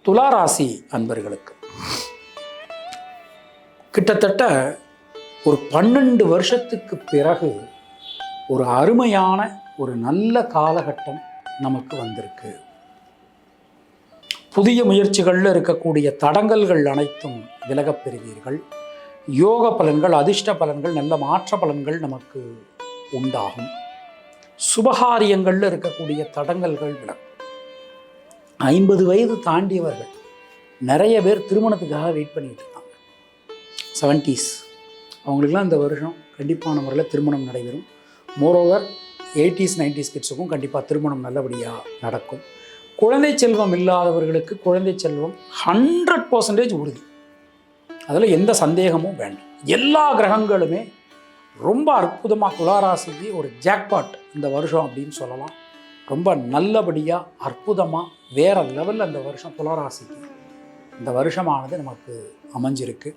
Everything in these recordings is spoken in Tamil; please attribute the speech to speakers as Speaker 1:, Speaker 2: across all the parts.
Speaker 1: துளாராசி அன்பர்களுக்கு கிட்டத்தட்ட ஒரு 12 வருஷத்துக்கு பிறகு ஒரு அருமையான ஒரு நல்ல காலகட்டம் நமக்கு வந்திருக்கு. புதிய முயற்சிகளில் இருக்கக்கூடிய தடங்கல்கள் அனைத்தும் விலகப் பெறுவீர்கள். யோக பலன்கள், அதிர்ஷ்ட பலன்கள், நல்ல மாற்ற பலன்கள் நமக்கு உண்டாகும். சுபகாரியங்களில் இருக்கக்கூடிய தடங்கல்கள் விலகும். 50 வயது தாண்டியவர்கள் நிறைய பேர் திருமணத்துக்காக வெயிட் பண்ணிட்டு இருக்காங்க. 70s அவங்களுக்குலாம் இந்த வருஷம் கண்டிப்பான முறையில் திருமணம் நடைபெறும். மோரோவர் 80s 90s கிட்ஸுக்கும் கண்டிப்பாக திருமணம் நல்லபடியாக நடக்கும். குழந்தை செல்வம் இல்லாதவர்களுக்கு குழந்தை செல்வம் 100% உறுதி. அதில் எந்த சந்தேகமும் வேண்டாம். எல்லா கிரகங்களுமே ரொம்ப அற்புதமாக துளாராசிக்கு ஒரு ஜாக்பாட் இந்த வருஷம் அப்படின்னு சொல்லலாம். ரொம்ப நல்லபடியாக அற்புதமாக வேறு லெவலில் இந்த வருஷம் துளாராசிக்கு இந்த வருஷமானது நமக்கு அமைஞ்சிருக்கு.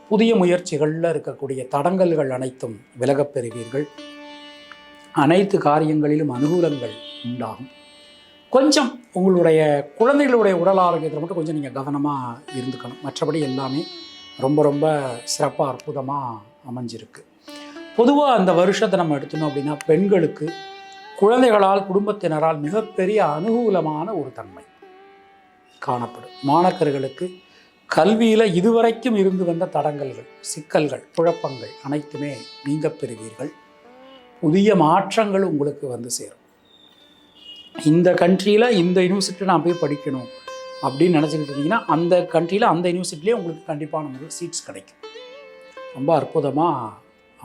Speaker 1: புதிய முயற்சிகளில் இருக்கக்கூடிய தடங்கல்கள் அனைத்தும் விலகப் பெறுவீர்கள். அனைத்து காரியங்களிலும் அனுகூலங்கள் உண்டாகும். கொஞ்சம் உங்களுடைய குழந்தைகளுடைய உடல் ஆரோக்கியத்தில் மட்டும் கொஞ்சம் நீங்கள் கவனமாக இருந்துக்கணும். மற்றபடி எல்லாமே ரொம்ப ரொம்ப சிறப்பாக அற்புதமாக அமைஞ்சிருக்கு. பொதுவாக அந்த வருஷத்தை நம்ம எடுத்தோம் அப்படின்னா பெண்களுக்கு குழந்தைகளால் குடும்பத்தினரால் மிகப்பெரிய அனுகூலமான ஒரு தன்மை காணப்படும். மாணக்கர்களுக்கு கல்வியில் இதுவரைக்கும் இருந்து வந்த தடங்கல்கள், சிக்கல்கள், குழப்பங்கள் அனைத்துமே நீங்க பெறுவீர்கள். புதிய மாற்றங்கள் உங்களுக்கு வந்து சேரும். இந்த கண்ட்ரியில் இந்த யூனிவர்சிட்டியில் நான் போய் படிக்கணும் அப்படின்னு நினச்சிக்கிட்டு இருந்தீங்கன்னா அந்த கண்ட்ரியில் அந்த யூனிவர்சிட்டிலே உங்களுக்கு கண்டிப்பான முறையில் சீட்ஸ் கிடைக்கும். ரொம்ப அற்புதமாக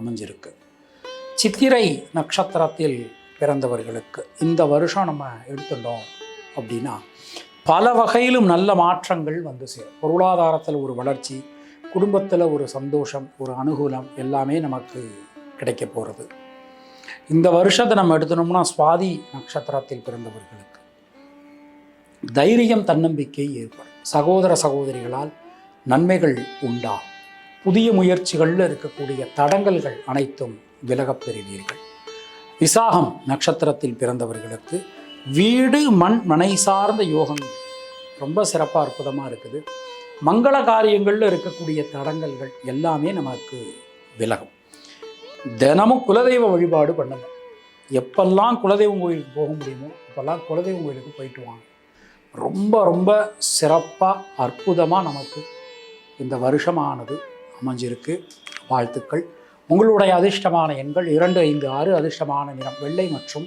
Speaker 1: அமைஞ்சிருக்கு. சித்திரை நட்சத்திரத்தில் பிறந்தவர்களுக்கு இந்த வருஷம் நம்ம எடுத்துட்டோம் அப்படின்னா பல வகையிலும் நல்ல மாற்றங்கள் வந்து சேரும். பொருளாதாரத்தில் ஒரு வளர்ச்சி, குடும்பத்தில் ஒரு சந்தோஷம், ஒரு அனுகூலம் எல்லாமே நமக்கு கிடைக்க போகிறது. இந்த வருஷத்தை நம்ம எடுத்துனோம்னா சுவாதி நட்சத்திரத்தில் பிறந்தவர்களுக்கு தைரியம், தன்னம்பிக்கை ஏற்படும். சகோதர சகோதரிகளால் நன்மைகள் உண்டாகும். புதிய முயற்சிகளில் இருக்கக்கூடிய தடங்கல்கள் அனைத்தும் விலகப் பெறுவீர்கள். விசாகம் நட்சத்திரத்தில் பிறந்தவர்களுக்கு வீடு, மண், மனை சார்ந்த யோகங்கள் ரொம்ப சிறப்பாக அற்புதமாக இருக்குது. மங்கள காரியங்களில் இருக்கக்கூடிய தடங்கல்கள் எல்லாமே நமக்கு விலகும். தினமும் குலதெய்வ வழிபாடு பண்ணுங்க. எப்பெல்லாம் குலதெய்வம் கோயிலுக்கு போக முடியுமோ அப்போல்லாம் குலதெய்வம் கோயிலுக்கு போயிட்டு வாங்க. ரொம்ப ரொம்ப சிறப்பாக அற்புதமாக நமக்கு இந்த வருஷமானது அமைஞ்சிருக்கு. வாழ்த்துக்கள். உங்களுடைய அதிர்ஷ்டமான எண்கள் 2, 5, 6. அதிர்ஷ்டமான நிறம் வெள்ளை மற்றும்